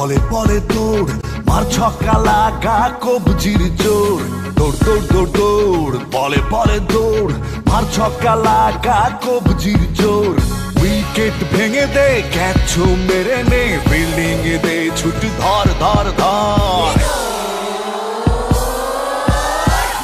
বলে বলে দৌড় মার ছক্কা লাগা কবজির জোর দৌড় দৌড় দৌড় দৌড় বলে বলে দৌড় মার ছক্কা লাগা কবজির জোর উইকেট ভেঙে দে ক্যাচ মেরে নে ফিল্ডিং এ দে ছুটি ধর ধর ধর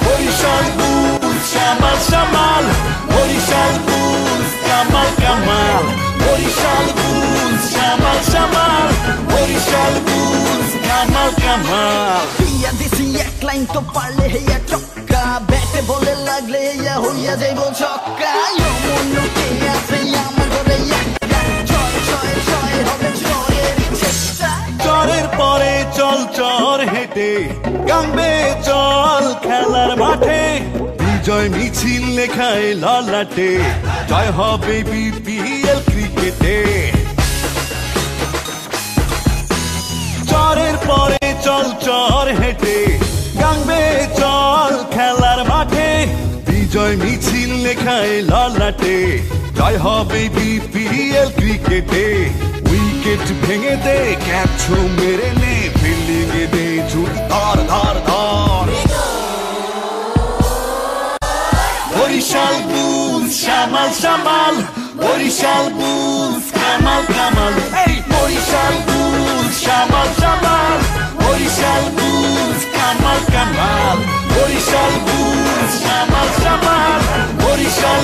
বরিশাল বুলস সামাল সামাল বরিশাল বুলস কামাল কামাল বরিশাল বুলস সামাল সামাল বরিশাল বুলস কামাল কামাল দিয়া দিছি এক লাইন তো পারলে হেয়া চক্কা ব্যাটে বলে লাগলে হেয়া হইয়া যাইব ছক্কা মনকে আছে আমার ঘরে একটা ছয় ছয় ছয় হবে ছয়ের চেষ্টা চরের পরে চল চর হেঁটে গাঙ্গে চল খেলার মাঠে বিজয় মিছিল লেখায় ললাটে জয় হবে বিপিএল ক্রিকেটে চরের পরে চল চর হেঁটে গাঙ্গে চল খেলার মাঠে বিজয় মিছিল লেখায় ললাটে জয় হবে বিপিএল ক্রিকেটে উইকেট ভেঙে দে ক্যাচ মেরে নে ফিল্ডিং এ দে ছুটি ধর ধর ধর বরিশাল বুলস সামাল সামাল বরিশাল বুলস কামাল কামাল এই বরিশাল বুলস সামাল সামাল বরিশাল বুলস কামাল কামাল বরিশাল বুলস সামাল সামাল বরিশাল